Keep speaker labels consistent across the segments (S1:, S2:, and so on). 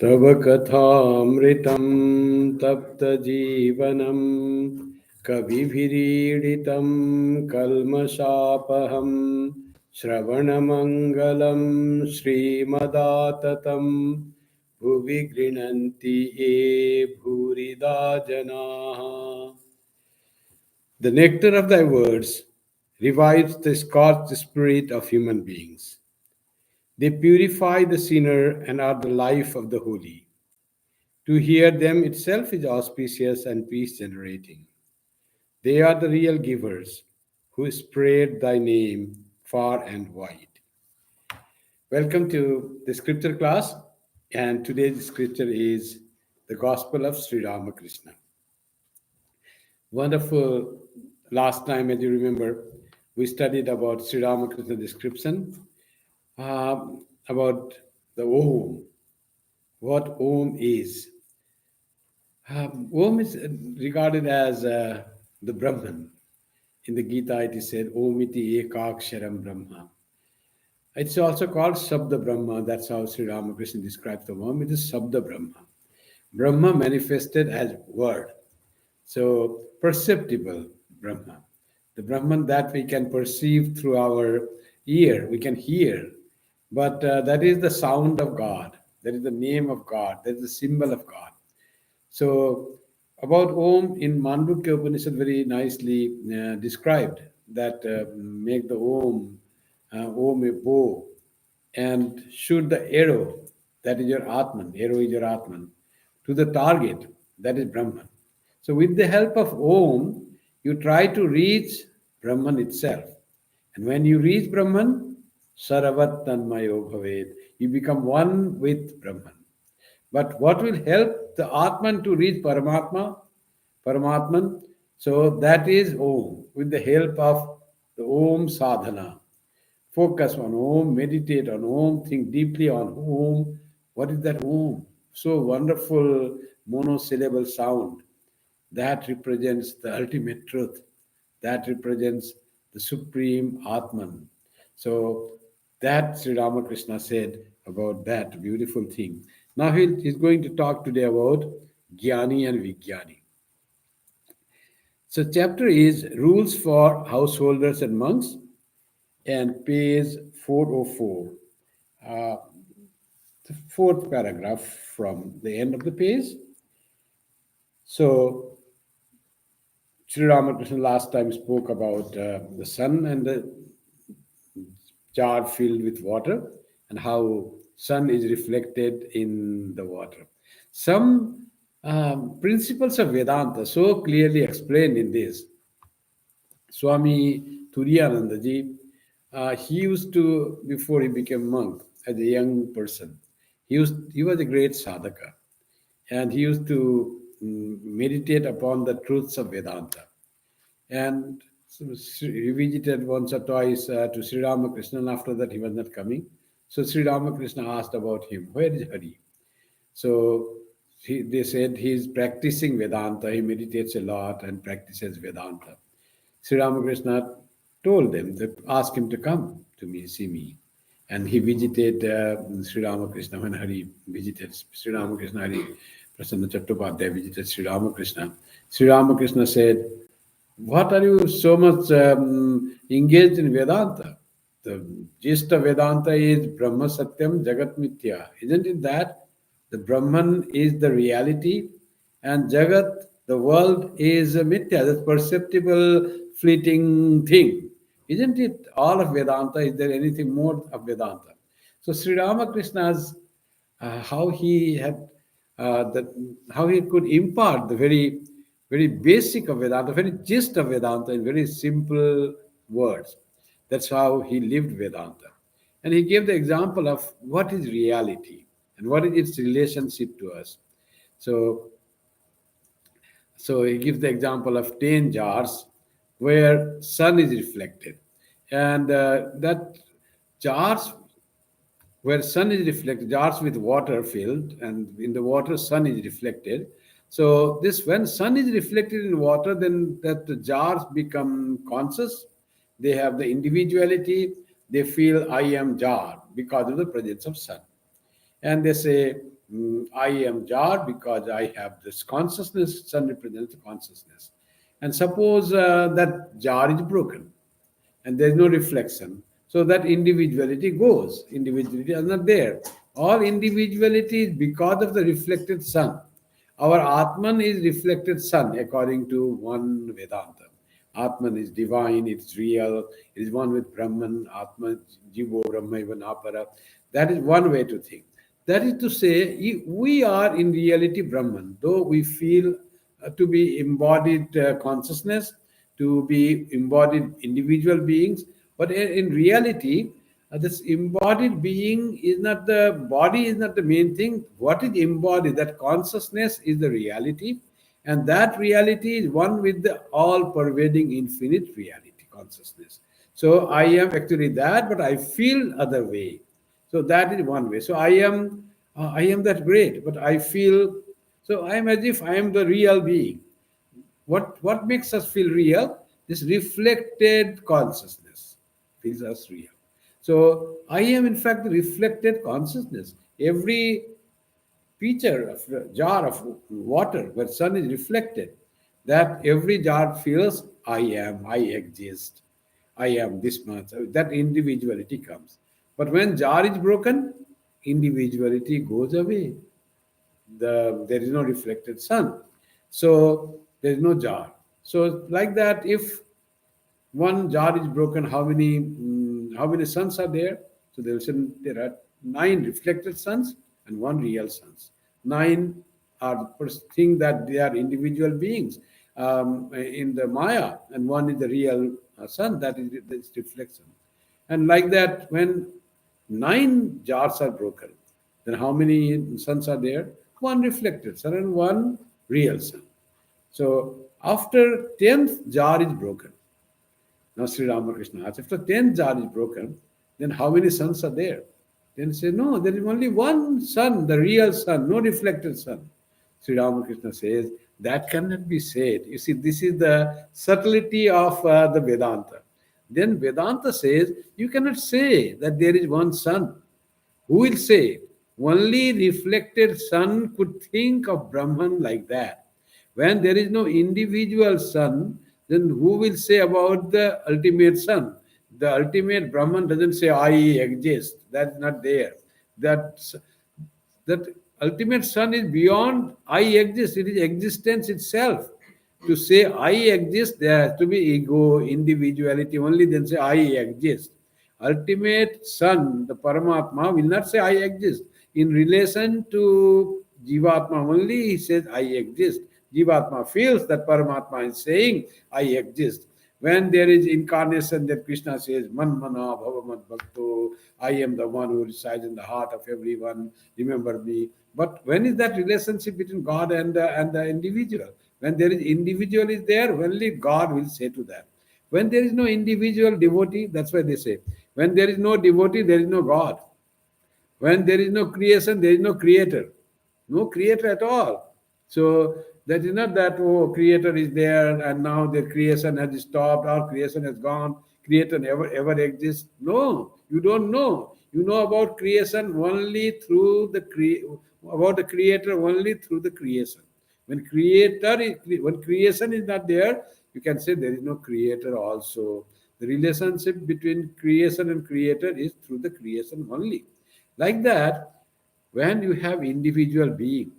S1: तव कथामृतं तप्तजीवनं कविभिरीडितं कल्मषापहं श्रवणमङ्गलं श्रीमदाततं भुवि गृह्णन्ति ये भूरिदा जनाः. The nectar of thy words revives the scorched spirit of human beings. They purify the sinner and are the life of the holy. To hear them itself is auspicious and peace generating. They are the real givers who spread thy name far and wide. Welcome to the scripture class, and today's scripture is the Gospel of Sri Ramakrishna. Wonderful. Last time, as you remember, we studied about Sri Ramakrishna description, about the Om, what Om is. Om is regarded as the Brahman. In the Gita, it is said, Om iti ekaksharam Brahma. It's also called Sabda Brahma. That's how Sri Ramakrishna describes the Om. It is Sabda Brahma. Brahma manifested as word. So, perceptible Brahma. The Brahman that we can perceive through our ear, we can hear. But that is the sound of God. That is the name of God. That is the symbol of God. So, about Om in Mandukya Upanishad very nicely described that make the Om a bow and shoot the arrow, that is your Atman, arrow is your Atman, to the target, that is Brahman. So, with the help of Om, you try to reach Brahman itself. And when you reach Brahman, Saravat Tanmayo Bhaved, you become one with Brahman. But what will help the Atman to reach Paramatman? So that is Om, with the help of the Om sadhana. Focus on Om, meditate on Om, think deeply on Om. What is that Om? So wonderful monosyllable sound that represents the ultimate truth, that represents the supreme Atman. So that Sri Ramakrishna said about that beautiful thing. Now he's going to talk today about Jnani and Vijnani. So chapter is Rules for Householders and Monks, and page 404. The fourth paragraph from the end of the page. So Sri Ramakrishna last time spoke about the sun and the jar filled with water and how sun is reflected in the water. Some principles of Vedanta so clearly explained in this. Swami Turiyanandaji, he used to, before he became monk, as a young person, he was a great sadhaka, and he used to meditate upon the truths of Vedanta. And so he visited once or twice to Sri Ramakrishna, and after that he was not coming. So Sri Ramakrishna asked about him, where is Hari? So they said he's practicing Vedanta, he meditates a lot and practices Vedanta. Sri Ramakrishna told them, that ask him to come to me, see me. And he visited Sri Ramakrishna when Hari visited Sri Ramakrishna, Hari Prasanna Chattopadhyaya visited Sri Ramakrishna. Sri Ramakrishna said, what are you so much engaged in Vedanta? The gist of Vedanta is Brahma Satyam Jagat Mithya. Isn't it that? The Brahman is the reality and Jagat, the world, is a Mithya, the perceptible, fleeting thing. Isn't it all of Vedanta? Is there anything more of Vedanta? So Sri Ramakrishna's how he had how he could impart the very basic of Vedanta, very gist of Vedanta in very simple words. That's how he lived Vedanta. And he gave the example of what is reality and what is its relationship to us. So, so he gives the example of 10 jars where sun is reflected. And that jars where sun is reflected, jars with water filled, and in the water sun is reflected. So this, when sun is reflected in water, then that the jars become conscious. They have the individuality. They feel I am jar because of the presence of sun. And they say I am jar because I have this consciousness. Sun represents consciousness. And suppose that jar is broken and there is no reflection. So that individuality goes. Individuality is not there. All individuality is because of the reflected sun. Our Atman is reflected sun according to one Vedanta. Atman is divine, it's real, it is one with Brahman, Atman, Jivo, Brahma, even Apara. That is one way to think. That is to say, we are in reality Brahman, though we feel to be embodied consciousness, to be embodied individual beings, but in reality, this embodied being is not the body, is not the main thing. What is embodied, that consciousness is the reality, and that reality is one with the all pervading infinite reality, consciousness. So I am actually that, but I feel other way. So that is one way. So I am that great, but I feel, so I am as if I am the real being. What makes us feel real? This reflected consciousness feels us real. So I am in fact the reflected consciousness. Every pitcher of a jar of water where sun is reflected, that every jar feels I am, I exist, I am this much. That individuality comes. But when jar is broken, individuality goes away. There is no reflected sun, so there is no jar. So like that, if one jar is broken, how many suns are there? So they will say there are nine reflected suns and one real suns. Nine are the first thing that they are individual beings in the Maya, and one is the real sun, that is this reflection. And like that, when nine jars are broken, then how many suns are there? One reflected sun and one real sun. So after 10th jar is broken, now Sri Ramakrishna asks, after 10th jar is broken, then how many suns are there? Then say, no, there is only one sun, the real sun, no reflected sun. Sri Ramakrishna says, that cannot be said. You see, this is the subtlety of the Vedanta. Then Vedanta says, you cannot say that there is one sun. Who will say? Only reflected sun could think of Brahman like that. When there is no individual sun, then who will say about the ultimate sun? The ultimate Brahman doesn't say, I exist. That's not there. That's, that ultimate sun is beyond I exist. It is existence itself. To say I exist, there has to be ego, individuality. Only then say I exist. Ultimate Son, the Paramatma, will not say I exist. In relation to Jivatma only, he says I exist. Jivatma feels that Paramatma is saying I exist. When there is incarnation, that Krishna says, Man mana bhavamat bhakto, I am the one who resides in the heart of everyone, remember me. But when is that relationship between God and the individual? When there is individual is there, only God will say to that. When there is no individual devotee, that's why they say, when there is no devotee, there is no God. When there is no creation, there is no creator. No creator at all. So that is not that, oh, creator is there and now the creation has stopped or creation has gone, creator never exists. No, you don't know. You know about creation only through about the creator only through the creation. When creation is not there, you can say there is no creator also. The relationship between creation and creator is through the creation only. Like that, when you have individual being,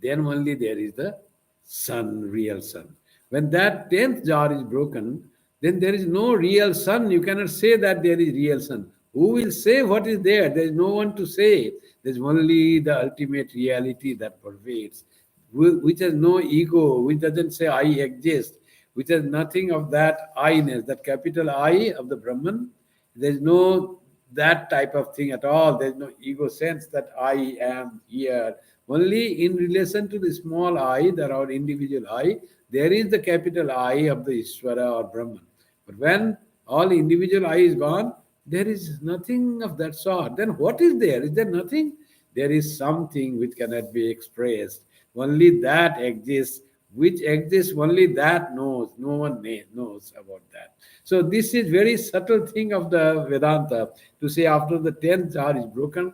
S1: then only there is the sun, real sun. When that 10th jar is broken, then there is no real sun. You cannot say that there is real sun. Who will say what is there? There is no one to say. There's only the ultimate reality that pervades, which has no ego, which doesn't say I exist, which has nothing of that I-ness, that capital I of the Brahman. There's no that type of thing at all. There's no ego sense that I am here. Only in relation to the small I, our individual I, there is the capital I of the Ishvara or Brahman. But when all individual I is gone, there is nothing of that sort. Then what is there? Is there nothing? There is something which cannot be expressed. Only that exists, which exists only that knows. No one knows about that. So this is very subtle thing of the Vedanta to say after the 10th jar is broken,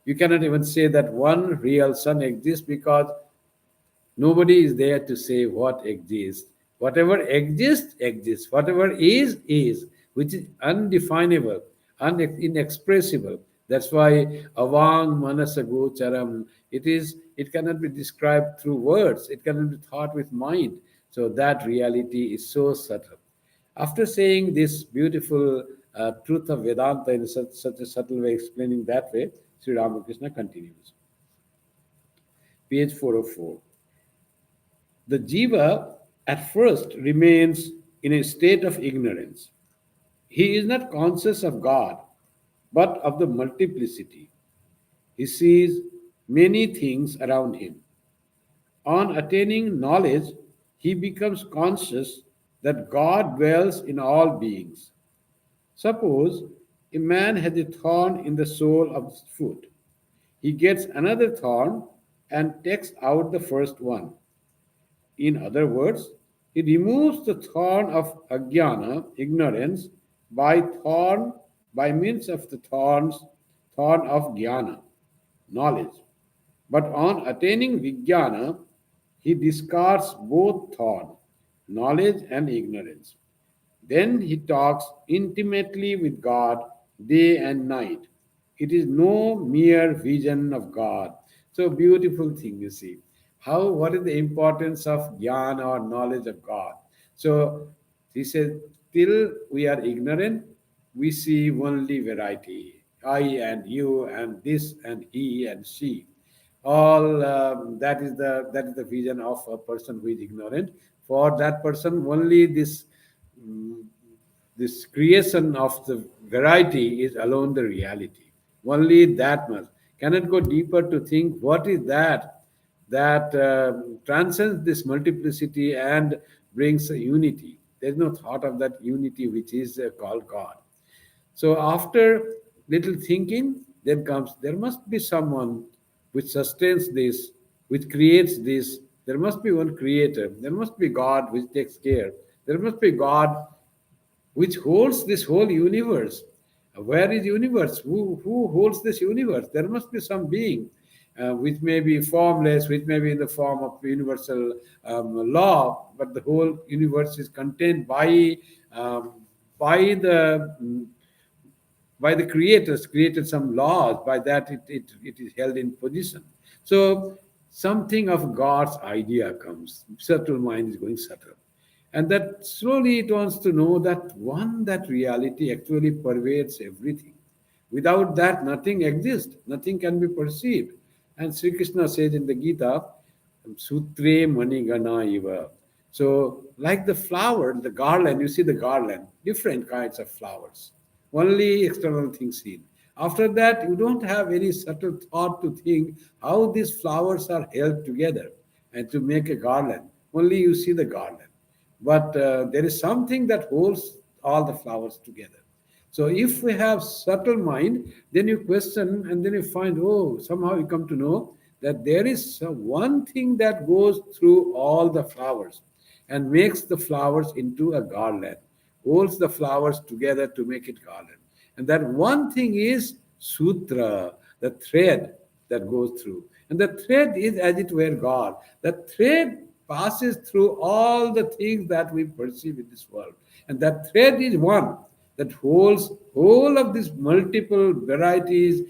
S1: You cannot even say that one real sun exists because nobody is there to say what exists. Whatever exists, exists. Whatever is, which is undefinable, inexpressible. That's why avang manasago charam. It cannot be described through words. It cannot be thought with mind. So that reality is so subtle. After saying this beautiful truth of Vedanta in such a subtle way, explaining that way, Sri Ramakrishna continues. Page 404. The jiva at first remains in a state of ignorance. He is not conscious of God, but of the multiplicity. He sees many things around him. On attaining knowledge, he becomes conscious that God dwells in all beings. Suppose a man has a thorn in the sole of his foot. He gets another thorn and takes out the first one. In other words, he removes the thorn of ajnana, ignorance, by means of the thorn of jnana, knowledge. But on attaining vijnana, he discards both thorn, knowledge and ignorance. Then he talks intimately with God day and night. It is no mere vision of God. So beautiful thing, you see. What is the importance of jnana or knowledge of God? So he says, till we are ignorant, we see only variety. I and you and this and he and she. All that is the vision of a person who is ignorant. For that person, only mm, this creation of the variety is alone the reality. Only that much. Cannot go deeper to think what is that transcends this multiplicity and brings a unity. There's no thought of that unity which is called God. So after little thinking, then comes there must be someone which sustains this, which creates this. There must be one creator. There must be God which takes care. There must be God which holds this whole universe. Where is universe? Who holds this universe? There must be some being which may be formless, which may be in the form of universal law, but the whole universe is contained um, by the by the creators created some laws. By that it is held in position. So something of God's idea comes. Subtle mind is going subtle. And that slowly it wants to know that reality actually pervades everything. Without that, nothing exists, nothing can be perceived. And Sri Krishna says in the Gita, Sutre Manigana Iva. So, like the flower, the garland, you see the garland, different kinds of flowers, only external things seen. After that, you don't have any subtle thought to think how these flowers are held together and to make a garland. Only you see the garland. But there is something that holds all the flowers together. So if we have subtle mind, then you question and then you find, oh, somehow you come to know that there is one thing that goes through all the flowers and makes the flowers into a garland, holds the flowers together to make it garland. And that one thing is sutra, the thread that goes through. And the thread is as it were God. The thread passes through all the things that we perceive in this world. And that thread is one that holds all of these multiple varieties,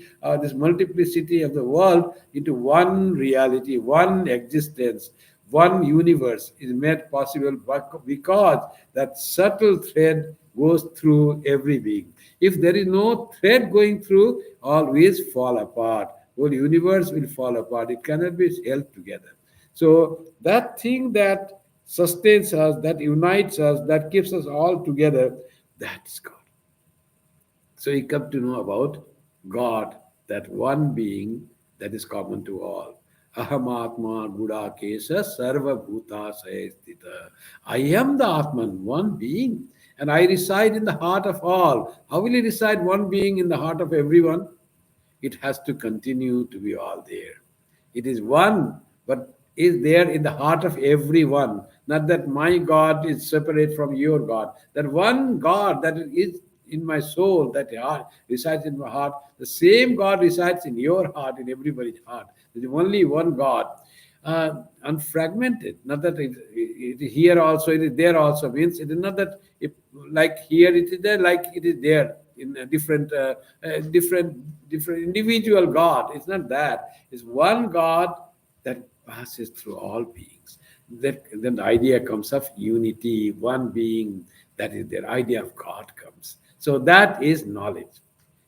S1: this multiplicity of the world into one reality, one existence, one universe is made possible because that subtle thread goes through every being. If there is no thread going through, always fall apart. Whole universe will fall apart. It cannot be held together. So that thing that sustains us, that unites us, that keeps us all together, that is God. So you come to know about God, that one being that is common to all. Ahamatma Gudakesha Sarva Bhuta Sayastita. I am the Atman, one being, and I reside in the heart of all. How will he reside one being in the heart of everyone? It has to continue to be all there. It is one, but is there in the heart of everyone. Not that my God is separate from your God. That one God that in my soul, that heart resides in my heart, the same God resides in your heart, in everybody's heart. There's only one God, unfragmented. Not that it is here also, it is there also. Means it is not that if, like here it is there, like it is there in a different individual God. It's not that. It's one God that passes through all beings. That then the idea comes of unity, one being. That is their idea of God comes. So that is knowledge.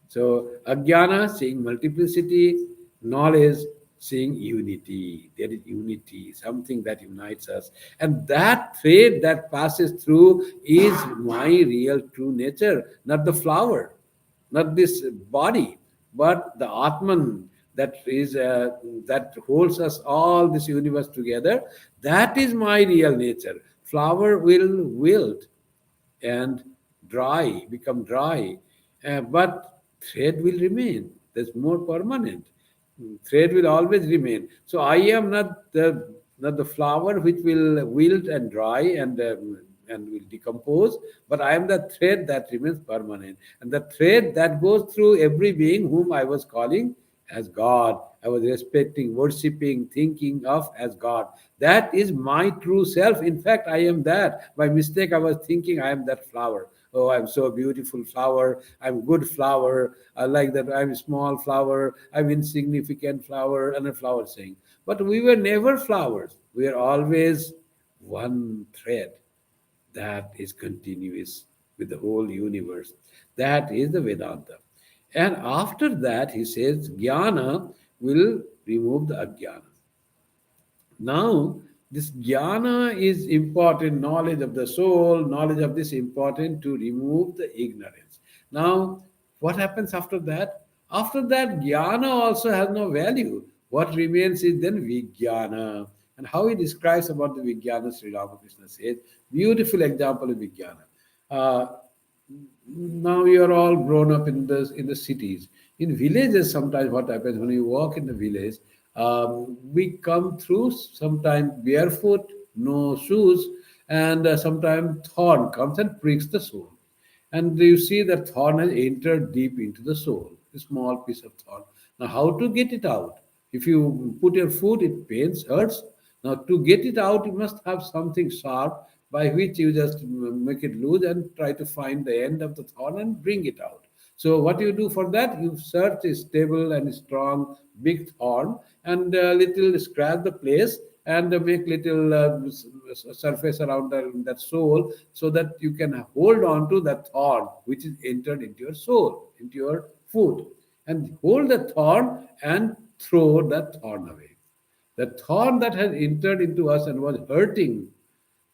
S1: So ajnana seeing multiplicity, knowledge seeing unity. There is unity, something that unites us. And that thread that passes through is my real true nature, not the flower, not this body, but the Atman that is that holds us all this universe together. That is my real nature. Flower will wilt and dry, become dry. But thread will remain. That's more permanent. Thread will always remain. So I am not the flower which will wilt and dry and will decompose, but I am the thread that remains permanent. And the thread that goes through every being whom I was calling as God, I was respecting, worshipping, thinking of as God. That is my true self. In fact, I am that. By mistake, I was thinking I am that flower. Oh, I'm so beautiful flower. I'm good flower. I like that. I'm a small flower. I'm insignificant flower, and a flower saying. But we were never flowers. We are always one thread that is continuous with the whole universe. That is the Vedanta. And after that, he says, Jnana will remove the Ajnana. Now, this jnana is important, knowledge of the soul, knowledge of this important to remove the ignorance. Now, what happens after that? After that, jnana also has no value. What remains is then vijnana. And how he describes about the vijnana, Sri Ramakrishna says, beautiful example of vijnana. Uh, Now you are all grown up in the cities. In villages, sometimes what happens when you walk in the village, we come through sometimes barefoot, no shoes, and sometimes thorn comes and pricks the soul. And you see that thorn has entered deep into the soul, a small piece of thorn. Now, how to get it out? If you put your foot, it pains, hurts. Now, to get it out, you must have something sharp by which you just make it loose and try to find the end of the thorn and bring it out. So, what you do for that? You search a stable and strong big thorn and little scratch the place and make little surface around that soul so that you can hold on to that thorn which is entered into your soul, into your foot, and hold the thorn and throw that thorn away. The thorn that has entered into us and was hurting,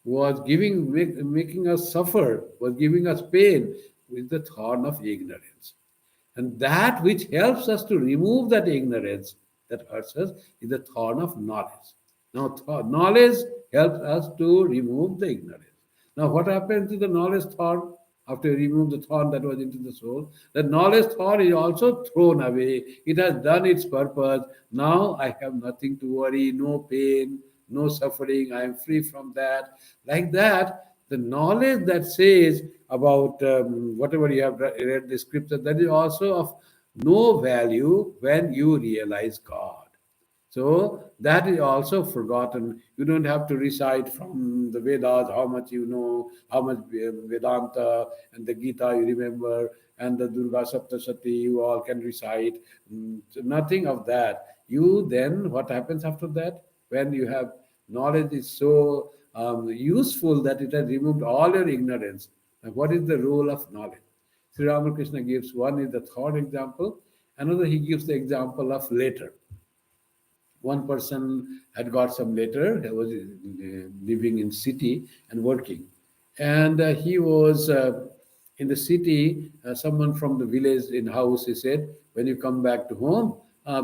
S1: was making us suffer, was giving us pain, with the thorn of ignorance. And that which helps us to remove that ignorance that hurts us is the thorn of knowledge. Now, knowledge helps us to remove the ignorance. Now, what happens to the knowledge thorn after you remove the thorn that was into the soul? The knowledge thorn is also thrown away. It has done its purpose. Now I have nothing to worry, no pain, no suffering. I am free from that. Like that, the knowledge that says about whatever you have read the scripture, that is also of no value when you realize God. So that is also forgotten. You don't have to recite from the Vedas how much you know, how much Vedanta and the Gita you remember, and the Durga Saptasati you all can recite. So nothing of that. You then, what happens after that? When you have knowledge is so useful that it has removed all your ignorance. And what is the role of knowledge? Sri Ramakrishna gives one is the thought example, another he gives the example of letter. One person had got some letter. He was living in city and working, and he was in the city. Someone from the village in house, he said, when you come back to home,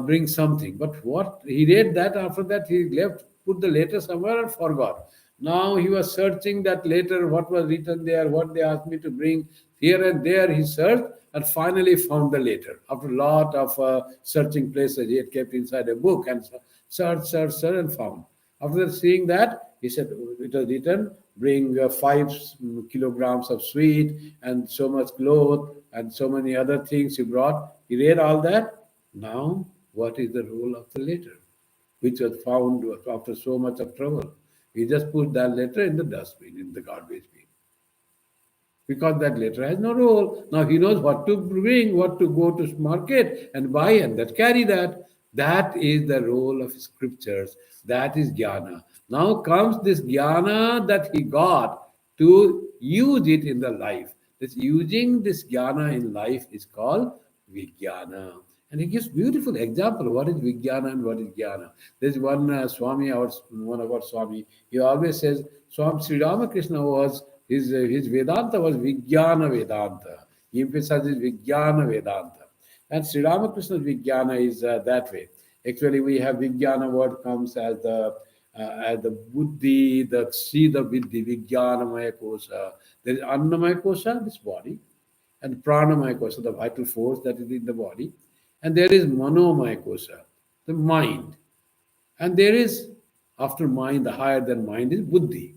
S1: bring something. But what he read that, after that he left, put the letter somewhere and forgot. Now he was searching that letter, what was written there, what they asked me to bring. Here and there he searched and finally found the letter. After a lot of searching places, he had kept inside a book and searched, and found. After seeing that, he said, it was written, bring 5 kilograms of sweet and so much cloth and so many other things he brought. He read all that. Now, what is the role of the letter, which was found after so much of trouble? He just put that letter in the dustbin, in the garbage bin, because that letter has no role. Now he knows what to bring, what to go to market and buy, and that carry that. That is the role of scriptures. That is jnana. Now comes this jnana that he got to use it in the life. This using this jnana in life is called vijnana. And he gives beautiful example. What is vijnana and what is jnana? There's one Swami, one of our Swami, he always says, Swami Sri Ramakrishna was, his Vedanta was Vijnana Vedanta. He emphasizes Vijnana Vedanta. And Sri Ramakrishna's Vijnana is that way. Actually, we have Vijnana word comes as the Buddhi, the Siddha Viddhi, Vijnanamaya Kosha. There is Annamaya Kosha, this body, and Pranamaya Kosha, the vital force that is in the body. And there is Manomaya Kosha, the mind. And there is, after mind, the higher than mind is Buddhi.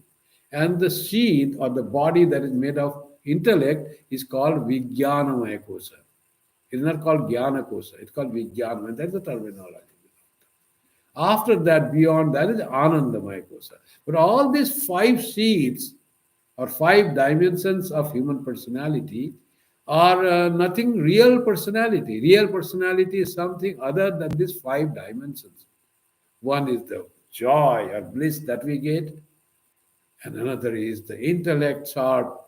S1: And the seed or the body that is made of intellect is called Vijnanamaya Kosha. It is not called Jnana Kosha, it's called Vijnana, and that's the terminology. After that, beyond that is Anandamaya Kosha. But all these 5 seeds or 5 dimensions of human personality are nothing real personality. Real personality is something other than these 5 dimensions. One is the joy or bliss that we get, and another is the intellect, sharp,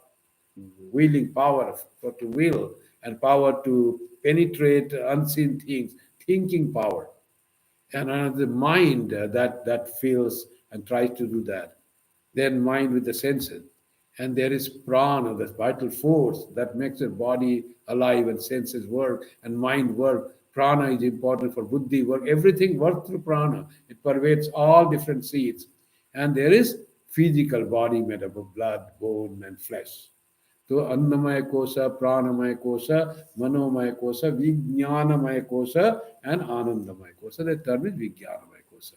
S1: willing power to will and power to penetrate unseen things, thinking power, and another mind that feels and tries to do that. Then mind with the senses, and there is prana, the vital force that makes your body alive and senses work and mind work. Prana is important for buddhi work. Everything works through prana. It pervades all different seeds. And there is physical body made up of blood, bone, and flesh. So Annamaya Kosha, Pranamaya Kosha, Manomaya Kosha, Vijnanamaya Kosha, and Anandamaya Kosha. The term is Vijnanamaya Kosha.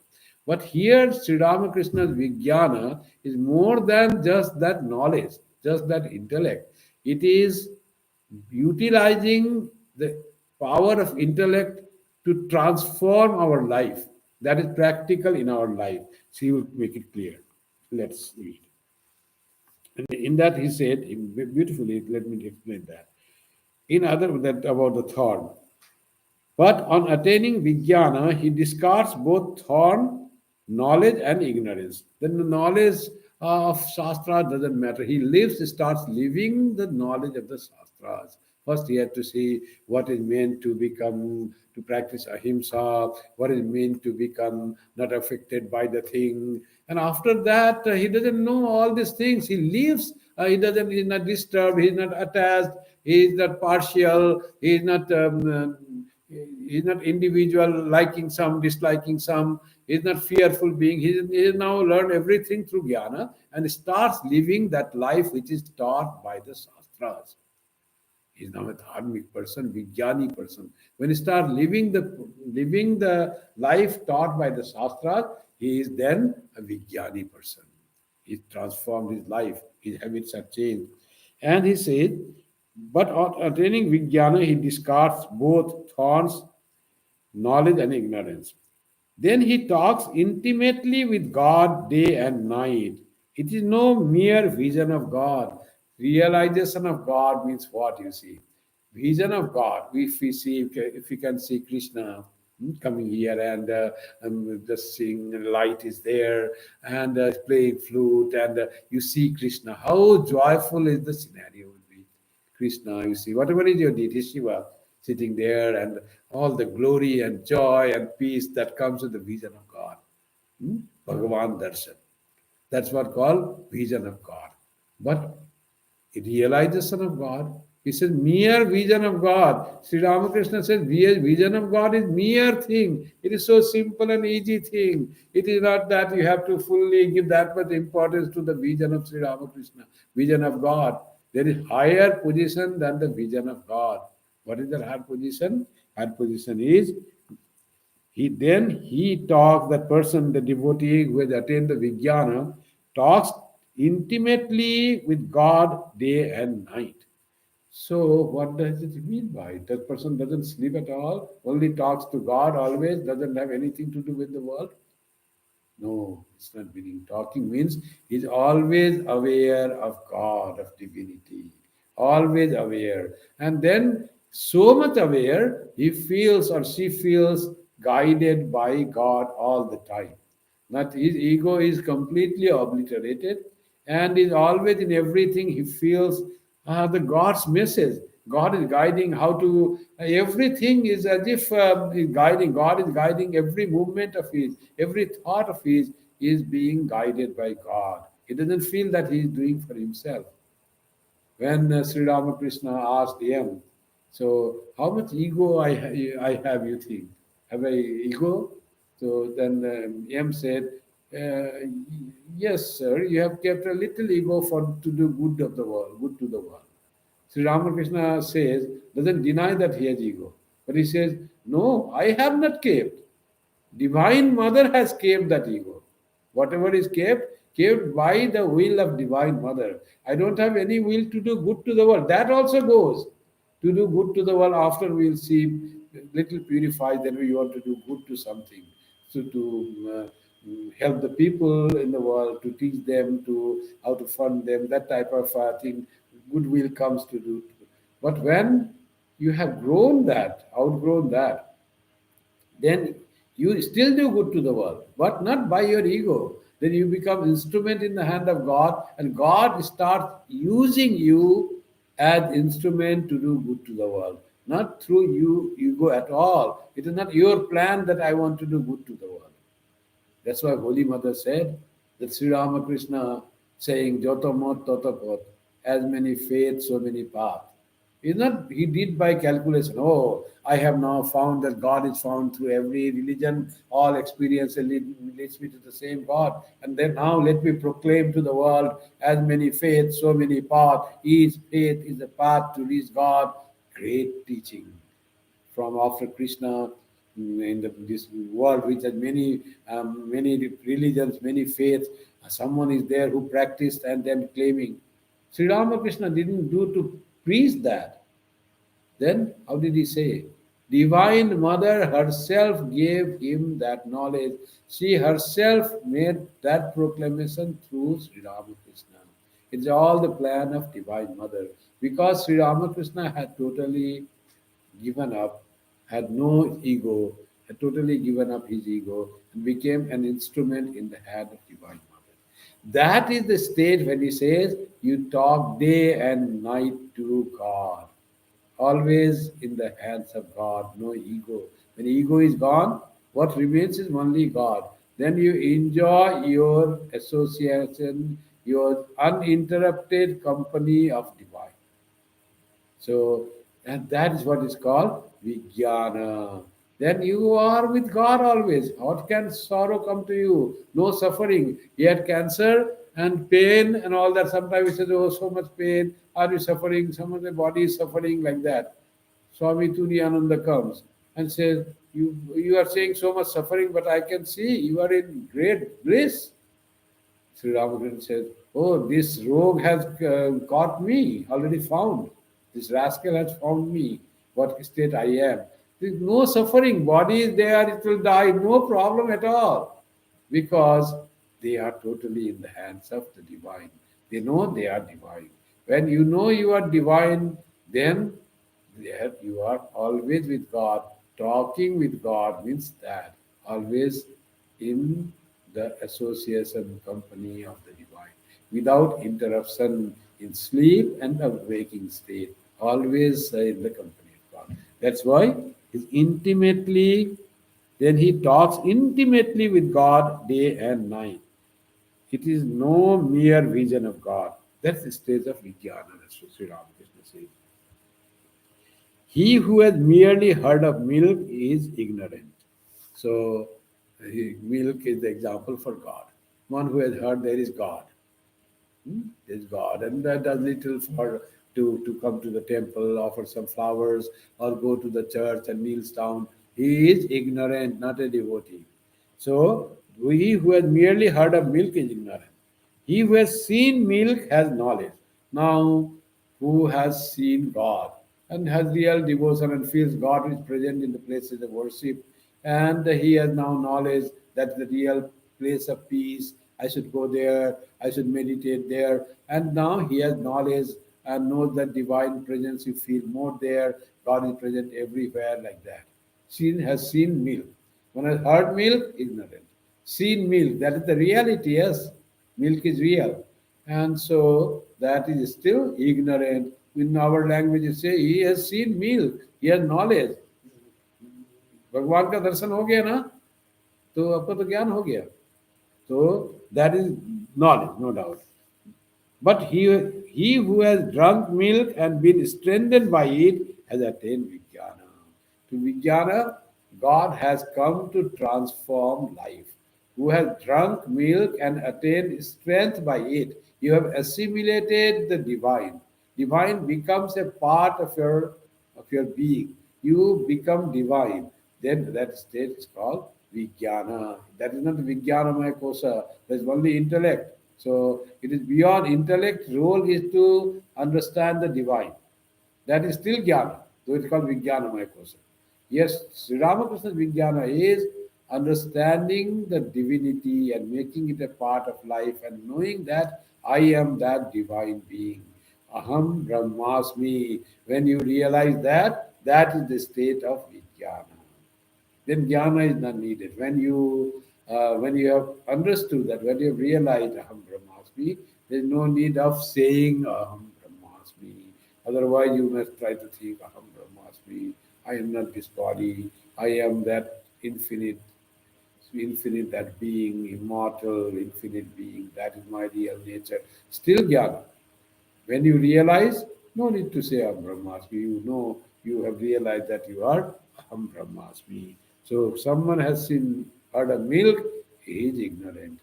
S1: But here Sri Ramakrishna's Vijnana is more than just that knowledge, just that intellect. It is utilizing the power of intellect to transform our life. That is practical in our life. She will make it clear. Let's read. And in that he said beautifully, let me explain that. In other that about the thorn. But on attaining Vijnana, he discards both thorn, knowledge, and ignorance. Then the knowledge of Shastra doesn't matter. He starts living the knowledge of the Shastras. First, he had to see what is meant to become, to practice ahimsa, what is meant to become not affected by the thing. And after that, he doesn't know all these things. He lives, he's not disturbed, he's not attached, he's not partial, he's not individual, liking some, disliking some. He's not fearful being. He now learned everything through jnana and starts living that life which is taught by the Shastras. He's now a dharmic person, vijnani person. When he starts living the life taught by the Shastras, he is then a vijnani person. He transformed his life. His habits are changed. And he says, but on attaining vijnana, he discards both thorns, knowledge, and ignorance. Then he talks intimately with God day and night. It is no mere vision of God. Realization of God means what you see. Vision of God. If we can see Krishna coming here and just seeing light is there and playing flute and you see Krishna, how joyful is the scenario will be. Krishna, you see, whatever is your deity, Shiva, sitting there and all the glory and joy and peace that comes with the vision of God. Bhagavan Darshan. That's what called vision of God. But realization of God, he says mere vision of God. Sri Ramakrishna says vision of God is mere thing. It is so simple and easy thing. It is not that you have to fully give that much importance to the vision of Sri Ramakrishna, vision of God. There is higher position than the vision of God. What is the higher position? Higher position is he talks, that person, the devotee who has attained the Vijnana, talks intimately with God day and night. So, what does it mean by it? That person doesn't sleep at all, only talks to God always, doesn't have anything to do with the world? No, it's not meaning. Talking means he's always aware of God, of divinity, always aware. And then, so much aware, he feels or she feels guided by God all the time. Not his ego is completely obliterated and is always in everything he feels the God's message. God is guiding how to everything is as if is guiding. God is guiding every movement of his, every thought of his is being guided by God. He doesn't feel that he is doing for himself. When Sri Ramakrishna asked him, so how much ego I have, you think? Have I ego? So then M said, yes, sir, you have kept a little ego for to do good of the world, good to the world. Sri Ramakrishna says, doesn't deny that he has ego, but he says, no, I have not kept. Divine Mother has kept that ego. Whatever is kept by the will of Divine Mother. I don't have any will to do good to the world. That also goes. To do good to the world after we'll see little purified, then we want to do good to something. So to help the people in the world, to teach them to how to fund them, that type of thing, goodwill comes to do. But when you have grown that, outgrown that, then you still do good to the world, but not by your ego. Then you become instrument in the hand of God, and God starts using you as instrument to do good to the world, not through you ego at all. It is not your plan that I want to do good to the world. That's why Holy Mother said that Sri Ramakrishna saying Joto Mot Toto Pot, as many faiths, so many paths. It's not he did by calculation. Oh, I have now found that God is found through every religion, all experience leads me to the same God. And then now let me proclaim to the world as many faiths, so many paths. Each faith is a path to reach God. Great teaching from after Krishna in this world which has many religions, many faiths. Someone is there who practiced and then claiming. Sri Ramakrishna didn't do to preach that. Then how did he say? Divine Mother herself gave him that knowledge. She herself made that proclamation through Sri Ramakrishna. It's all the plan of Divine Mother. Because Sri Ramakrishna had totally given up, had no ego, had totally given up his ego, and became an instrument in the hand of Divine Mother. That is the state when he says, you talk day and night to God. Always in the hands of God, no ego. When ego is gone, what remains is only God. Then you enjoy your association, your uninterrupted company of divine. So, and that is what is called Vijnana. Then you are with God always. What can sorrow come to you? No suffering. Yet cancer and pain and all that. Sometimes we say, oh, so much pain. Are you suffering? Some of the body is suffering like that. Swami Turiyananda comes and says, you are saying so much suffering, but I can see you are in great bliss. Sri Ramakrishna says, oh, this rogue has caught me, already found. This rascal has found me, what state I am. There is no suffering. Body is there, it will die, no problem at all. Because they are totally in the hands of the divine. They know they are divine. When you know you are divine, then there you are always with God. Talking with God means that always in the association company of the divine, without interruption in sleep and a waking state, always in the company of God. That's why he's intimately, then he talks intimately with God day and night. It is no mere vision of God. That's the stage of Vijnana, as Sri Ramakrishna says. He who has merely heard of milk is ignorant. So, milk is the example for God. One who has heard there is God. There is God, and that does little for to come to the temple, offer some flowers, or go to the church and kneels down. He is ignorant, not a devotee. So, he who has merely heard of milk is ignorant. He who has seen milk has knowledge. Now, who has seen God and has real devotion and feels God is present in the places of worship, and he has now knowledge that the real place of peace. I should go there, I should meditate there, and now he has knowledge and knows that divine presence. You feel more there. God is present everywhere, like that. Seen has seen milk. One has heard milk, ignorant. Seen milk, that is the reality, yes. Milk is real. And so that is still ignorant. In our language, you say, he has seen milk, he has knowledge. भगवान का दर्शन हो गया ना, तो आपको तो ज्ञान हो गया. So that is knowledge, no doubt. But he who has drunk milk and been strengthened by it has attained Vijnana. To Vijnana, God has come to transform life. Who has drunk milk and attained strength by it, you have assimilated the divine. Divine becomes a part of your being. You become divine. Then that state is called Vijnana. That is not Vijnanamaya Kosa. That is only intellect. So it is beyond intellect. Role is to understand the divine. That is still jnana, though it's called Vijnanamaya Kosa. Yes, Sri Ramakrishna's Vijnana is understanding the divinity and making it a part of life and knowing that I am that divine being. Aham Brahmasmi. When you realize that, that is the state of Vijnana. Then jnana is not needed. When you have understood that, when you have realized aham brahmasmi, there is no need of saying aham brahmasmi. Otherwise, you must try to think aham brahmasmi. I am not this body. I am that infinite that being, immortal, infinite being. That is my real nature. Still jnana. When you realize, no need to say Aham Brahmasmi. You know, you have realized that you are Aham Brahmasmi. So if someone has heard of milk, he is ignorant.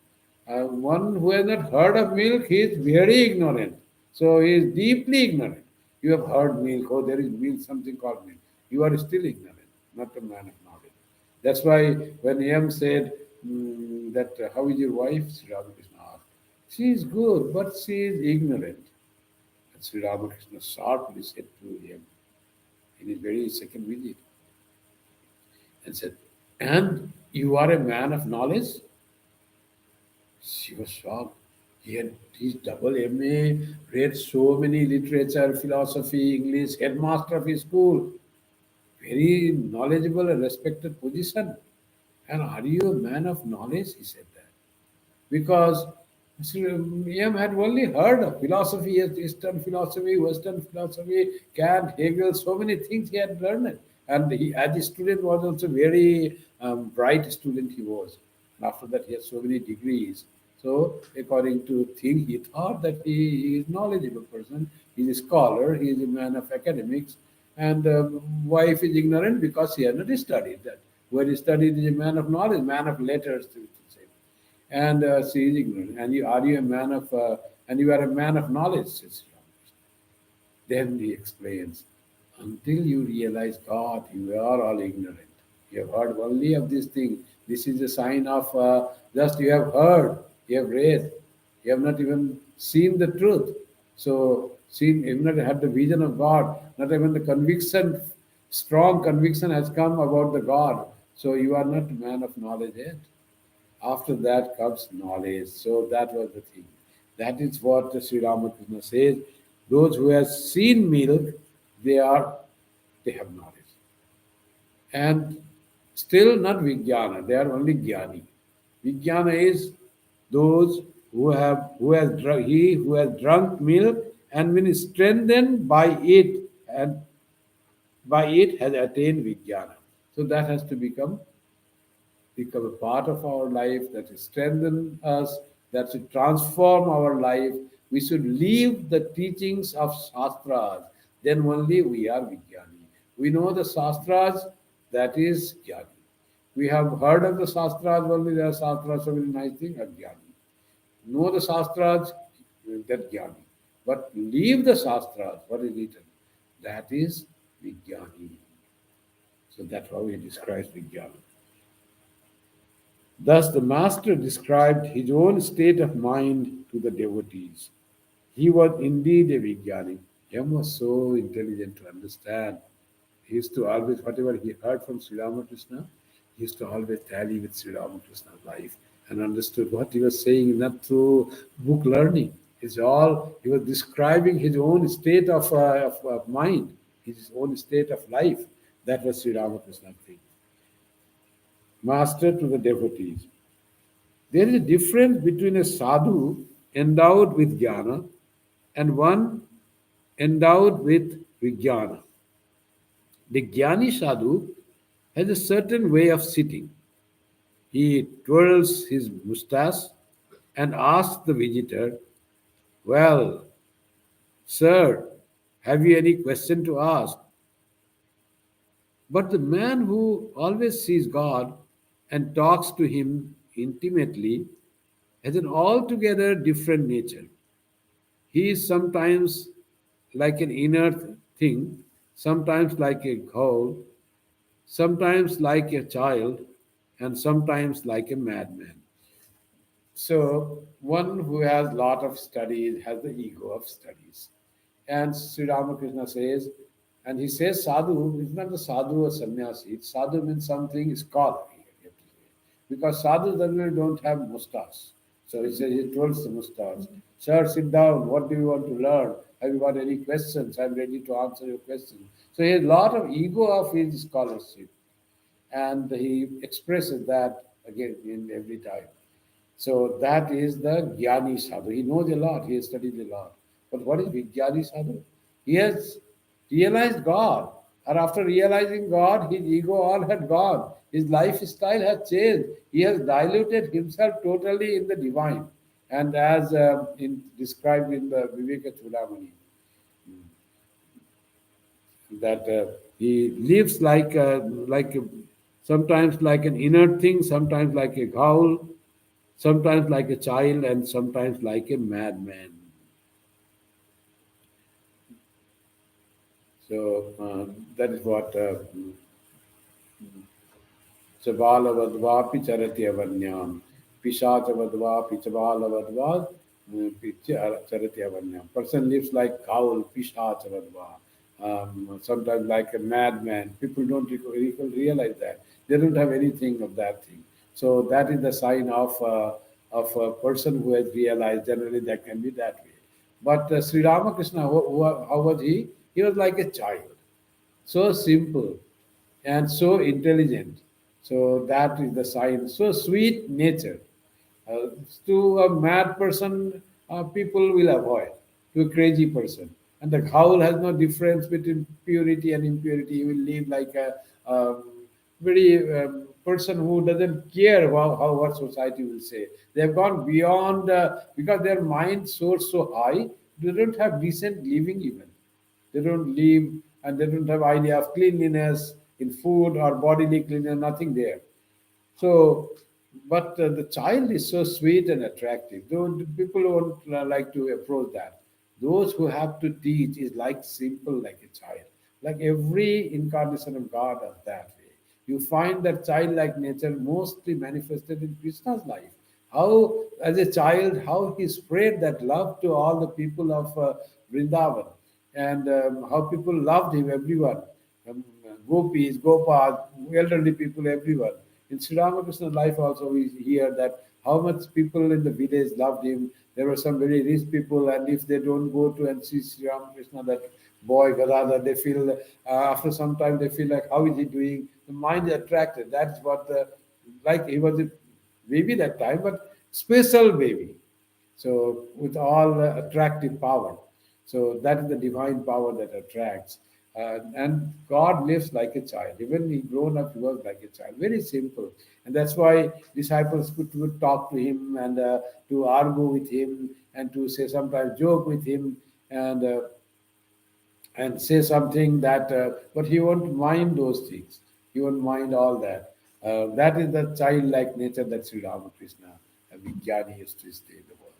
S1: One who has not heard of milk, he is very ignorant. So he is deeply ignorant. You have heard milk, oh, there is milk, something called milk. You are still ignorant, not a man of knowledge. That's why when Yam said that, how is your wife? Sri Ramakrishna asked. She is good, but she is ignorant. And Sri Ramakrishna sharply said to him in his very second visit and said, and you are a man of knowledge? She was shocked. He had his double MA, read so many literature, philosophy, English, headmaster of his school, very knowledgeable and respected position. And are you a man of knowledge? He said that. Because M had only heard of philosophy, Eastern philosophy, Western philosophy, Kant, Hegel, so many things he had learned. And he, as a student, was also very bright student he was. And after that, he had so many degrees. So, according to thing, he thought that he is knowledgeable person. He is a scholar. He is a man of academics. And wife is ignorant because he has not studied that. Who had studied is a man of knowledge, man of letters, to say. And she is ignorant. And you a man of, and you are a man of knowledge, says Ramakrishna. Then he explains, until you realize God, you are all ignorant. You have heard only of this thing. This is a sign of just you have heard, you have read, you have not even seen the truth. So, seen, you have not had the vision of God, not even the conviction, strong conviction has come about the God. So, you are not a man of knowledge yet. After that comes knowledge. So that was the thing. That is what Sri Ramakrishna says. Those who have seen milk, they have knowledge. And still not Vijnana, they are only Jnani. Vijnana is those he who has drunk milk and been strengthened by it, and by it has attained Vijnana. So that has to become a part of our life, that should strengthen us, that should transform our life. We should leave the teachings of Shastras. Then only we are Vijnani. We know the Shastras, that is Jnani. We have heard of the Shastras, only there are Shastras, so many nice things, are Jnani. Know the Shastras, that Jnani. But leave the Shastras, what is written, that is Vijnani. So that's how he describes Vijnana. Thus, the master described his own state of mind to the devotees. He was indeed a Vijnani. M was so intelligent to understand. He used to always, whatever he heard from Sri Ramakrishna, he used to always tally with Sri Ramakrishna's life and understood what he was saying, not through book learning. It's all, he was describing his own state of mind, his own state of life. That was Sri Ramakrishna's thing. Master to the devotees. There is a difference between a sadhu endowed with jnana and one endowed with vijnana. The jnani sadhu has a certain way of sitting. He twirls his mustache and asks the visitor, "Well, sir, have you any question to ask?" But the man who always sees God and talks to him intimately has an altogether different nature. He is sometimes like an inert thing, sometimes like a ghoul, sometimes like a child, and sometimes like a madman. So one who has lot of studies has the ego of studies. And Sri Ramakrishna says, and he says sadhu is not the sadhu or sannyasi. Sadhu means something scholar here, you have to say. Because sadhu generally don't have mustache. So he says, he twirls the mustache. Sir, sit down. What do you want to learn? Have you got any questions? I'm ready to answer your questions. So he has a lot of ego of his scholarship. And he expresses that again in every time. So that is the Jnani Sadhu. He knows a lot, he has studied a lot. But what is Vijnani Sadhu? He has realized God. And after realizing God, his ego all had gone. His lifestyle has changed. He has diluted himself totally in the divine. And as described in the Viveka Chudamani, that he lives sometimes like an inert thing, sometimes like a ghoul, sometimes like a child, and sometimes like a madman. So that is what Chabalavadvapi charati avanyam. Pishachavadvapi chabalavadva charati avanyam. Person lives like cowl, pishachavadva. Sometimes like a madman. People don't realize that. They don't have anything of that thing. So that is the sign of a person who has realized. Generally, that can be that way. But Sri Ramakrishna, how was he? He was like a child, so simple and so intelligent. So that is the sign. So sweet nature. Uh, to a mad person, people will avoid. To a crazy person, and the howl has no difference between purity and impurity. He will live like a very person who doesn't care how what society will say. They have gone beyond because their mind soars so high. They don't have decent living even. They don't live and they don't have idea of cleanliness in food or bodily cleanliness, nothing there. So, but the child is so sweet and attractive. Though people won't like to approach that. Those who have to teach is like simple, like a child. Like every incarnation of God is that way. You find that childlike nature mostly manifested in Krishna's life. How, as a child, how he spread that love to all the people of Vrindavan, and how people loved him, everyone, gopis, gopas, elderly people, everyone. In Sri Ramakrishna's life also we hear that how much people in the village loved him. There were some very rich people, and if they don't go to and see Sri Ramakrishna, that boy Gadadhar, they feel after some time they feel like how is he doing? The mind is attracted. That's what the like he was a baby that time, but special baby. So with all the attractive power. So that is the divine power that attracts. And God lives like a child. Even he grown up, he was like a child. Very simple. And that's why disciples could talk to him and to argue with him and to say sometimes joke with him and say something that, but he won't mind those things. He won't mind all that. That is the childlike nature that Sri Ramakrishna, Vijnani, used to stay in the world.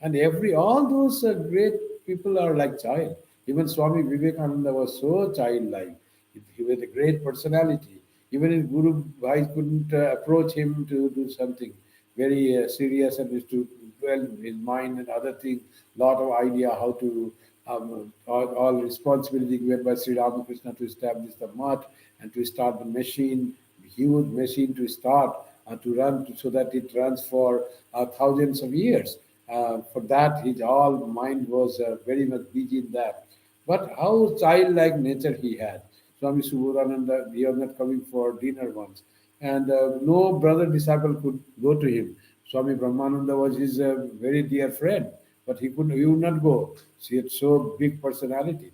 S1: And all those great people are like child. Even Swami Vivekananda was so childlike. He was a great personality. Even his Guru Bhai couldn't approach him to do something. very serious and used to dwell his mind and other things, lot of idea how to all responsibility given by Sri Ramakrishna to establish the mutt and to start the machine, huge machine to start to run so that it runs for thousands of years. For that, his all mind was very much busy in that. But how childlike nature he had. Swami Subodhananda, he was not coming for dinner once. And no brother disciple could go to him. Swami Brahmananda was his very dear friend, but he would not go. He had so big personality.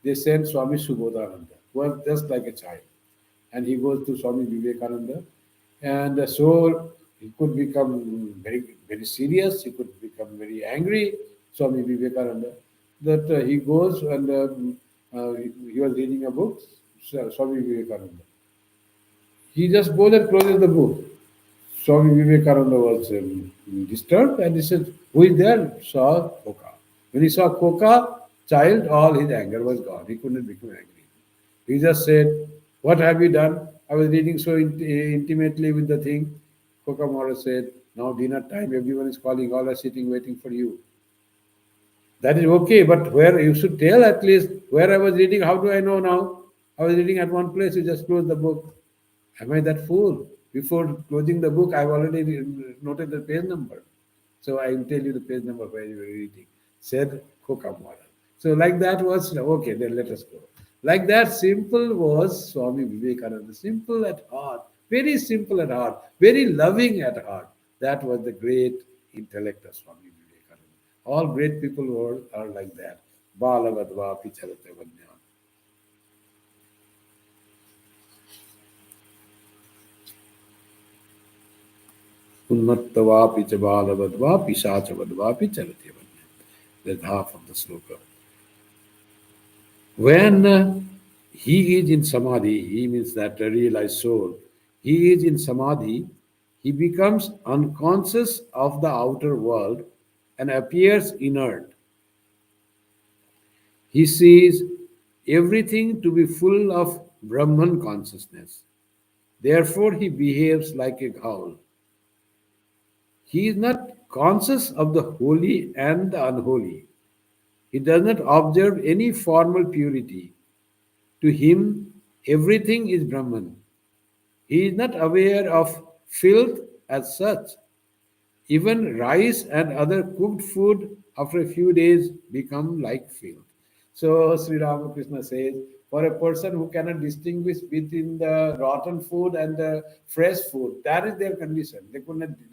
S1: They sent Swami Subodhananda, who was just like a child. And he goes to Swami Vivekananda. And so he could become very serious, he could become very angry, Swami Vivekananda. That he goes and he was reading a book, Swami Vivekananda. He just goes and closes the book. Swami Vivekananda was disturbed and he said, "Who is there?" Saw Koka. When he saw Koka, child, all his anger was gone. He couldn't become angry. He just said, "What have you done? I was reading so intimately with the thing." Koka Mara said, "Now dinner time, everyone is calling, all are sitting waiting for you." That is okay, but where you should tell at least where I was reading, how do I know now? I was reading at one place, you just close the book. Am I that fool? Before closing the book, I've already noted the page number. So I will tell you the page number where you were reading. Said Kokamara. So like that was okay, then let us go. Like that, simple was Swami Vivekananda. Simple at heart, very simple at heart, very loving at heart. That was the great intellect of Swami Vivekananda. All great people are like that. Balavadva Picharate Vajnana. Unmattavapi च बालवद्वापि शाचवद्वापि चलते वन्य. That's half of the sloka. When he is in samadhi, he means that a realized soul, he is in samadhi, he becomes unconscious of the outer world and appears inert. He sees everything to be full of Brahman consciousness. Therefore, he behaves like a ghoul. He is not conscious of the holy and the unholy. He does not observe any formal purity. To him, everything is Brahman. He is not aware of filth as such. Even rice and other cooked food after a few days become like filth. So Sri Ramakrishna says, for a person who cannot distinguish between the rotten food and the fresh food, that is their condition. They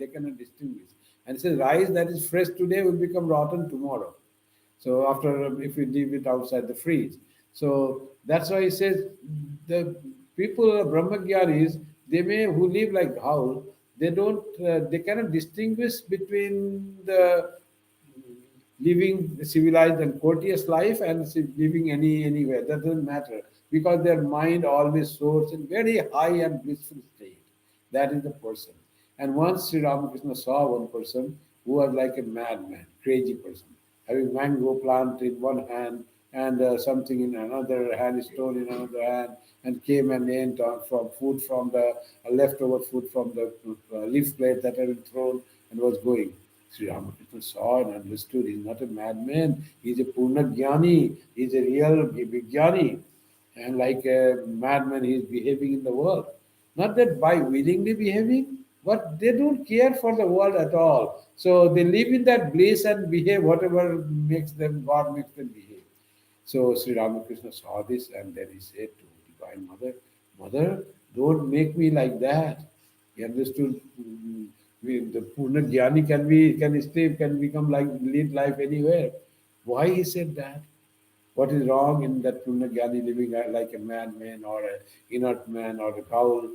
S1: cannot distinguish. And says rice that is fresh today will become rotten tomorrow. So after if you leave it outside the fridge, so that's why he says the people Brahmagyanis they may who live like howl they don't they cannot distinguish between the living civilized and courteous life and living anywhere. That doesn't matter because their mind always soars in very high and blissful state. That is the person. And once Sri Ramakrishna saw one person who was like a madman, crazy person, having mango plant in one hand and something in another hand, stone in another hand, and came and ate from food from the leftover food from the leaf plate that had been thrown and was going. Sri Ramakrishna saw and understood he's not a madman, he's a Purna Jnani, he's a real Vijnani. And like a madman, he is behaving in the world. Not that by willingly behaving, but they don't care for the world at all. So they live in that bliss and behave whatever makes them, God makes them behave. So Sri Ramakrishna saw this and then he said to Divine Mother, Mother, don't make me like that. He understood the Purna Jnani can stay, can become like lead life anywhere. Why he said that? What is wrong in that Purna Jnani living like a madman or an inert man or a cowl?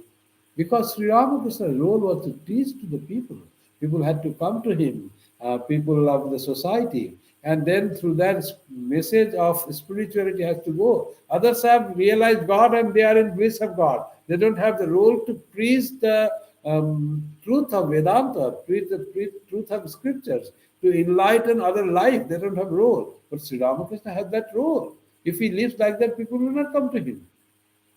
S1: Because Sri Ramakrishna's role was to teach to the people. People had to come to him, people of the society. And then through that message of spirituality has to go. Others have realized God and they are in bliss of God. They don't have the role to preach the truth of Vedanta, preach the truth of scriptures, to enlighten other life. They don't have role. But Sri Ramakrishna has that role. If he lives like that, people will not come to him.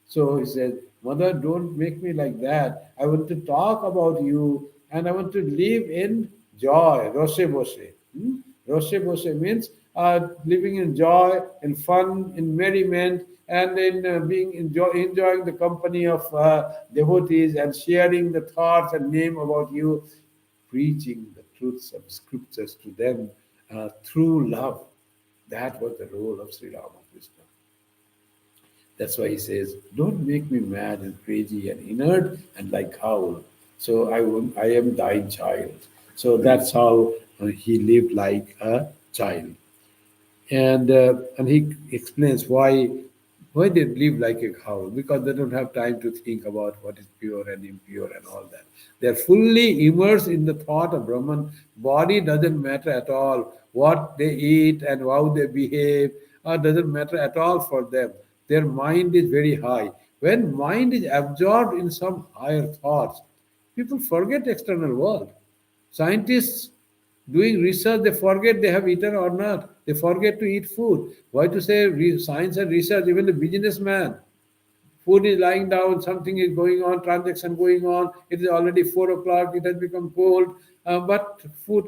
S1: So he said, Mother, don't make me like that. I want to talk about you and I want to live in joy. Roshe Boshe. Roshe Boshe means living in joy, in fun, in merriment, and in enjoying the company of devotees and sharing the thoughts and name about you, preaching the truths of scriptures to them through love. That was the role of Sri Ramakrishna. That's why he says, "Don't make me mad and crazy and inert and like howl. So I am thy child." So that's how he lived like a child. And he explains why they live like a cow, because they don't have time to think about what is pure and impure and all that. They're fully immersed in the thought of Brahman. Body doesn't matter at all. What they eat and how they behave doesn't matter at all for them. Their mind is very high. When mind is absorbed in some higher thoughts, people forget external world. Scientists doing research, they forget they have eaten or not. They forget to eat food. Why to say science and research? Even the businessman, food is lying down, something is going on, transaction going on. It is already 4 o'clock. It has become cold, but food.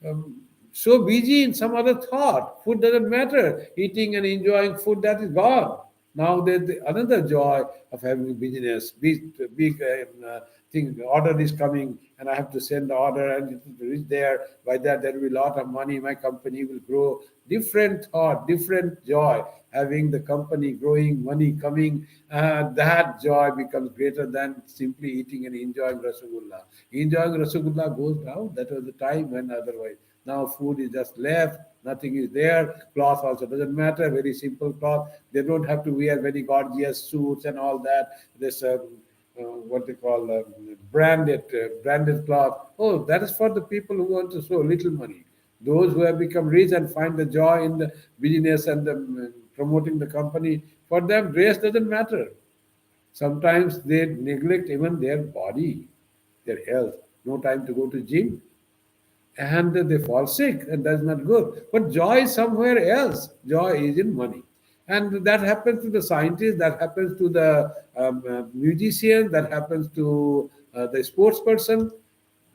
S1: Um, so busy in some other thought. Food doesn't matter. Eating and enjoying food, that is gone. Now there's another joy of having business. Big thing, order is coming, and I have to send the order, and it will reach there. By that, there will be a lot of money. My company will grow. Different thought, different joy. Having the company growing, money coming, that joy becomes greater than simply eating and enjoying Rasagullah. Enjoying Rasagullah goes down. That was the time when otherwise. Now food is just left, nothing is there. Cloth also doesn't matter, very simple cloth. They don't have to wear very gorgeous suits and all that. This what they call branded cloth. Oh, that is for the people who want to show little money. Those who have become rich and find the joy in the business and the, promoting the company, for them dress doesn't matter. Sometimes they neglect even their body, their health. No time to go to gym, and they fall sick, and that's not good. But joy is somewhere else. Joy is in money. And that happens to the scientist, that happens to the musician, that happens to the sports person.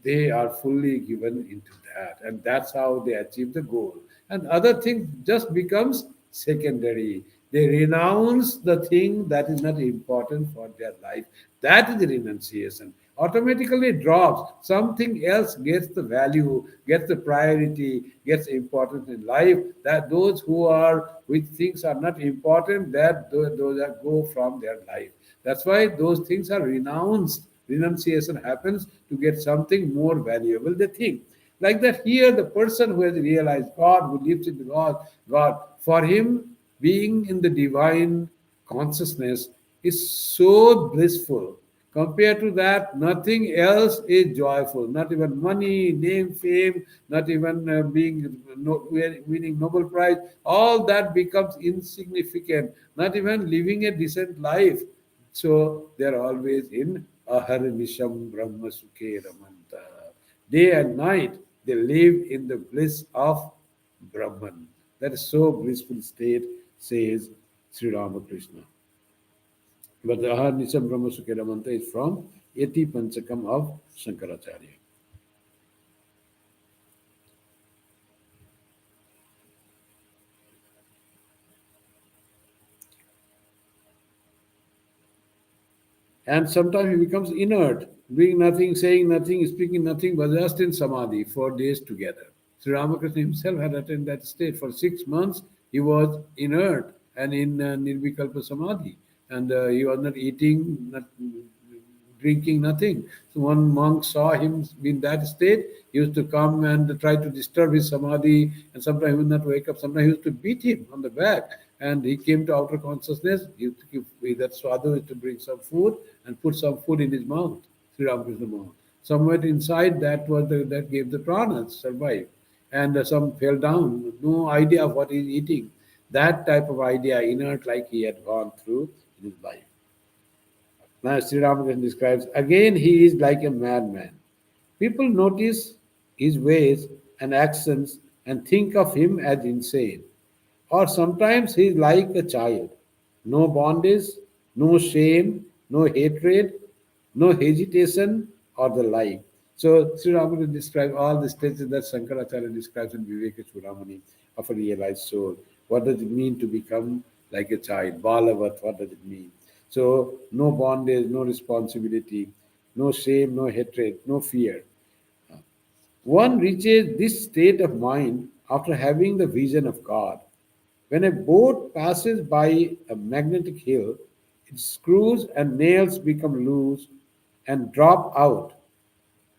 S1: They are fully given into that, and that's how they achieve the goal. And other things just becomes secondary. They renounce the thing that is not important for their life. That is the renunciation. Automatically drops. Something else gets the value, gets the priority, gets importance in life. That those who are which things are not important, that those that go from their life. That's why those things are renounced. Renunciation happens to get something more valuable. They think. Like that, here the person who has realized God, who lives in the God, for him being in the divine consciousness is so blissful. Compared to that, nothing else is joyful. Not even money, name, fame, not even winning Nobel Prize. All that becomes insignificant. Not even living a decent life. So they're always in Aharnisham Brahma Sukhe Ramanta. Day and night, they live in the bliss of Brahman. That is so blissful state, says Sri Ramakrishna. But the Aharnisham Brahma Sukhe Ramanta is from Yati Panchakam of Shankaracharya. And sometimes he becomes inert, doing nothing, saying nothing, speaking nothing, but just in samadhi for days together. Sri Ramakrishna himself had attained that state. For 6 months, he was inert and in nirvikalpa samadhi. And he was not eating, not drinking, nothing. So one monk saw him in that state. He used to come and try to disturb his samadhi, and sometimes he would not wake up. Sometimes he used to beat him on the back. And he came to outer consciousness. He used to give that sadhu used to bring some food and put some food in his mouth. Sri Ramakrishna mouth. Somewhere inside that was that gave the prana, survive. And some fell down. No idea of what he's eating. That type of idea, inert, like he had gone through in his life. Now, Sri Ramakrishna describes again, he is like a madman. People notice his ways and actions and think of him as insane. Or sometimes he is like a child. No bondage, no shame, no hatred, no hesitation, or the like. So Sri Ramakrishna describes all the stages that Shankaracharya describes in Viveka Chudamani of a realized soul. What does it mean to become like a child? Balavat, what does it mean? So no bondage, no responsibility, no shame, no hatred, no fear. One reaches this state of mind after having the vision of God. When a boat passes by a magnetic hill, its screws and nails become loose and drop out.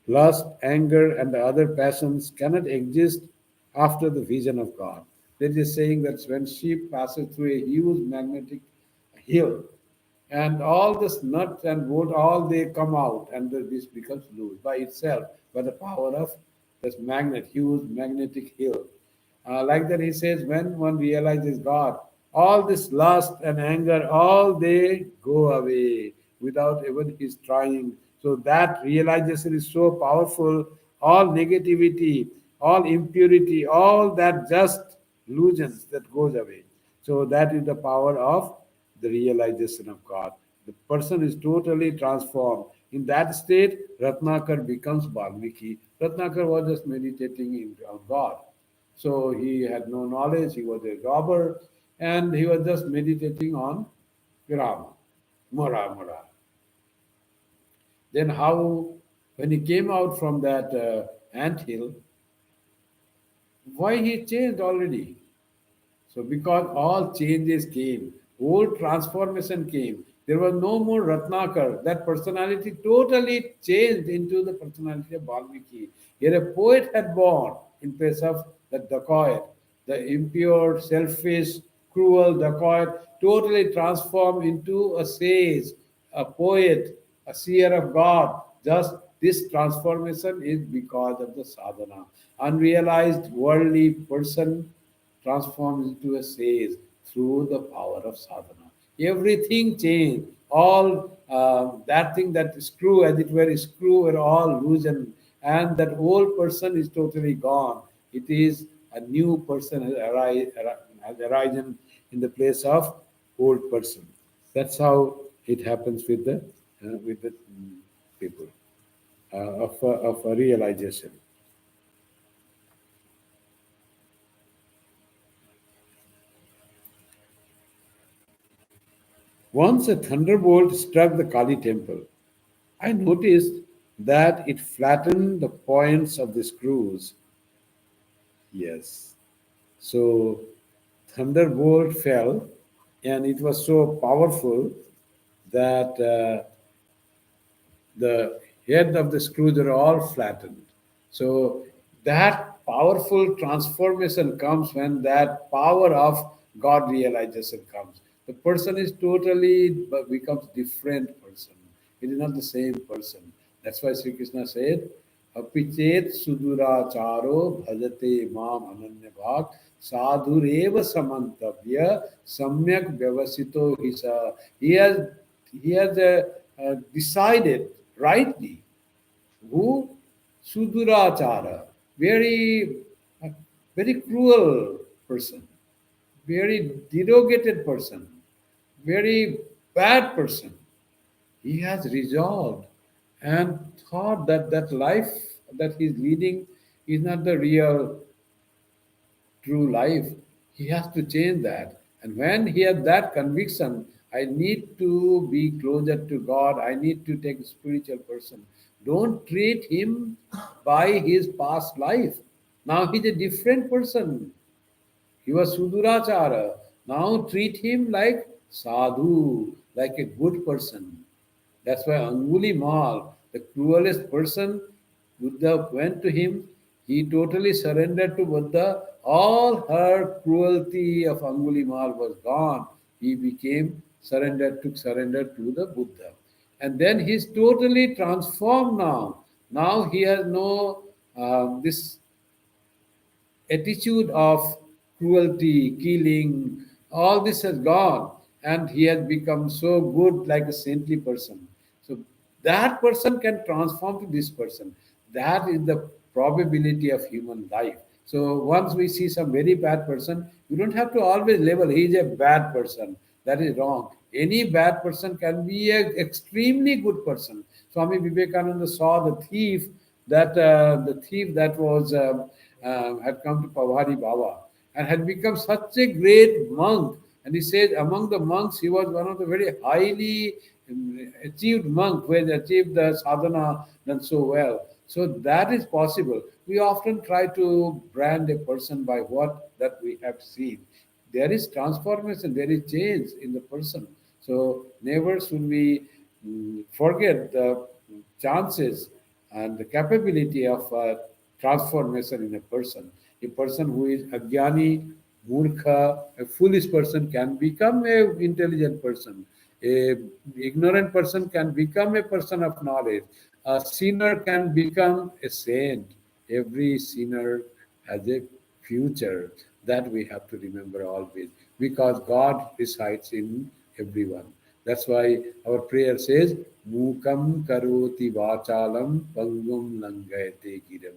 S1: Lust, anger, and the other passions cannot exist after the vision of God. They're just saying that when sheep passes through a huge magnetic hill, and all this nuts and wood, all they come out, and this becomes loose by itself, by the power of this magnet, huge magnetic hill. Like that, he says, when one realizes God, all this lust and anger, all they go away without even his trying. So that realization is so powerful. All negativity, all impurity, all that just illusions that goes away. So that is the power of the realization of God. The person is totally transformed. In that state, Ratnakar becomes Valmiki. Ratnakar was just meditating on God. So he had no knowledge, he was a robber, and he was just meditating on Rama, Mora Mora. Then how, when he came out from that ant hill, why he changed already? So because all changes came, whole transformation came. There was no more Ratnakar. That personality totally changed into the personality of Valmiki. Here a poet had born in place of the dacoit, the impure, selfish, cruel dacoit, totally transformed into a sage, a poet, a seer of God. Just this transformation is because of the sadhana. Unrealized worldly person transforms into a sage through the power of sadhana. Everything changed. All that thing that screw, as it were, screw were all loosened, and that old person is totally gone. It is a new person has arisen in the place of old person. That's how it happens with the people of a realization. Once a thunderbolt struck the Kali temple. I noticed that it flattened the points of the screws. Yes. So thunderbolt fell, and it was so powerful that the head of the screws are all flattened. So that powerful transformation comes when that power of God realization comes. The person is totally becomes different person. It is not the same person. That's why Sri Krishna said, "Apichet suduracharo bhajate mam ananya bhak sadhureva samantavya samyak vyavasito hisa." He has decided rightly who Sudurachara, very, very cruel person, very derogated person, very bad person. He has resolved and thought that that life that he's leading is not the real true life. He has to change that. And when he has that conviction, I need to be closer to God. I need to take a spiritual person. Don't treat him by his past life. Now he's a different person. He was Sudurachara. Now treat him like sadhu, like a good person. That's why Anguli Mal, the cruelest person, Buddha went to him. He totally surrendered to Buddha. All her cruelty of Anguli Mal was gone. He became surrendered, took surrender to the Buddha. And then he's totally transformed now. Now he has no this attitude of cruelty, killing, all this has gone, and he has become so good, like a saintly person. So that person can transform to this person. That is the probability of human life. So once we see some very bad person, you don't have to always label he is a bad person. That is wrong. Any bad person can be an extremely good person. Swami Vivekananda saw the thief that the thief that was had come to Pawari Baba and had become such a great monk. And he said among the monks, he was one of the very highly achieved monk who had achieved the sadhana done so well. So that is possible. We often try to brand a person by what that we have seen. There is transformation, there is change in the person. So never should we forget the chances and the capability of transformation in a person. A person who is agyani, murkha, a foolish person can become a intelligent person. A ignorant person can become a person of knowledge. A sinner can become a saint. Every sinner has a future. That we have to remember always, because God resides in everyone. That's why our prayer says, Mukam karoti vachalam pangum langayate giram.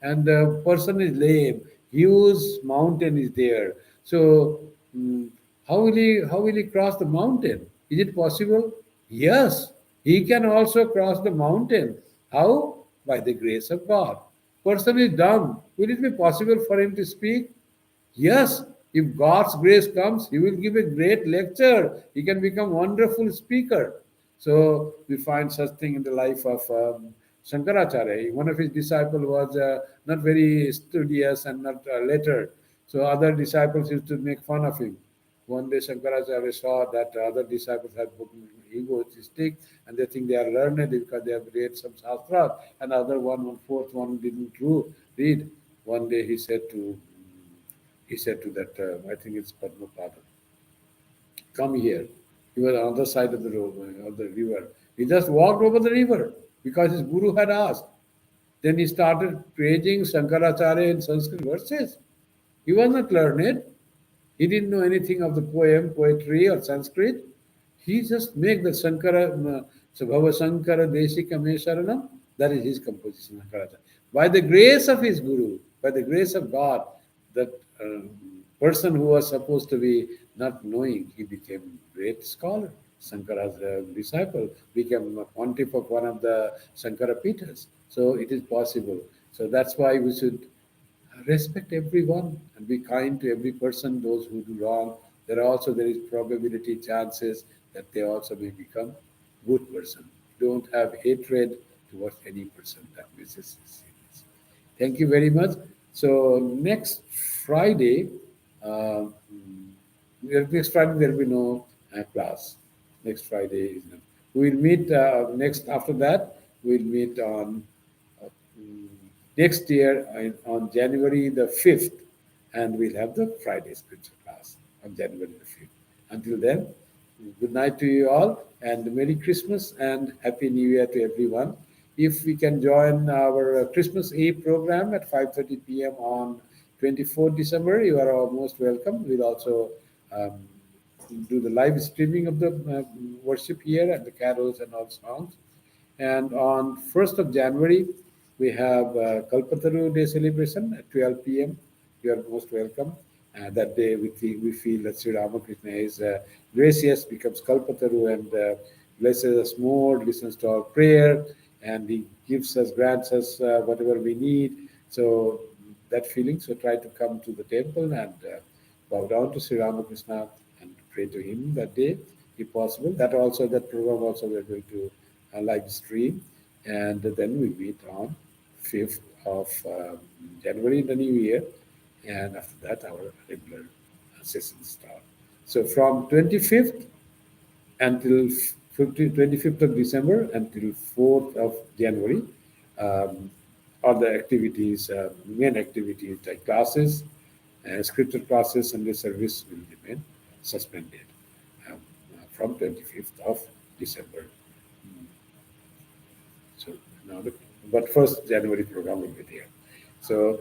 S1: And the person is lame, huge mountain is there. So how will he cross the mountain? Is it possible? Yes, he can also cross the mountain. How? By the grace of God. Person is dumb. Will it be possible for him to speak? Yes, if God's grace comes, He will give a great lecture. He can become a wonderful speaker. So we find such thing in the life of Shankaracharya. One of his disciples was not very studious and not lettered. So other disciples used to make fun of him. One day Shankaracharya saw that other disciples had become egoistic and they think they are learned because they have read some shastra, and other one fourth one didn't read. One day he said to that, I think it's Padmapada, come here. He was on the other side of the road, of the river. He just walked over the river because his guru had asked. Then he started praising Shankaracharya in Sanskrit verses. He was not learned. He didn't know anything of the poetry or Sanskrit. He just make the Sankara, Bhava Sankara Desika Mesharanam. That is his composition, Shankaracharya. By the grace of his Guru, by the grace of God, that person who was supposed to be not knowing, he became great scholar. Shankara's disciple became a pontiff of one of the Shankara Peethas. So it is possible. So that's why we should respect everyone and be kind to every person, those who do wrong. There is probability chances that they also may become good person. Don't have hatred towards any person that misses serious. Thank you very much. So next Friday, uh, next Friday there will be no class. Next Friday is not. We will meet next after that. We'll meet on uh, mm, next year on January the 5th, and we'll have the Friday scripture class on January the 5th. Until then, good night to you all, and Merry Christmas and Happy New Year to everyone. If we can join our Christmas Eve program at 5:30 p.m. on 24th December, you are all most welcome. We'll also um, do the live streaming of the worship here and the carols and all songs. And on 1st of January, we have Kalpataru Day celebration at 12 p.m. You are most welcome. That day, we feel that Sri Ramakrishna is gracious, becomes Kalpataru, and blesses us more, listens to our prayer, and he gives us, grants us whatever we need. So that feeling. So try to come to the temple and bow down to Sri Ramakrishna and pray to him that day, if possible. That program also we are going to live stream, and then we meet on 5th of January in the new year, and after that our regular sessions start. So from 25th until 25th of December until 4th of January, um, all the activities, main activities like classes, scripture classes, and the service will remain suspended um, from 25th of December. So now but first January program will be there. So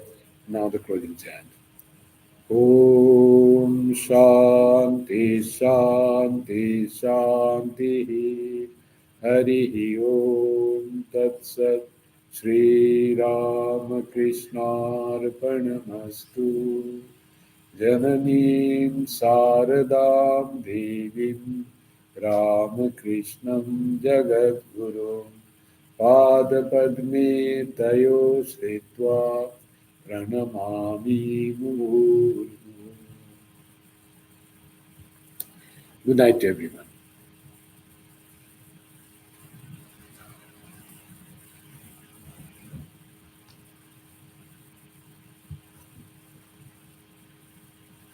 S1: now the closing chant. Om Shanti Shanti Shanti Hari Om Tat Sat Sri Ramakrishna Arpanamastu Jananim Saradam Devim Ramakrishnam Jagadgurum पादपद्मे तयो श्रित्वा प्रणमामि मुहुर्मुहुः. Good night to everyone.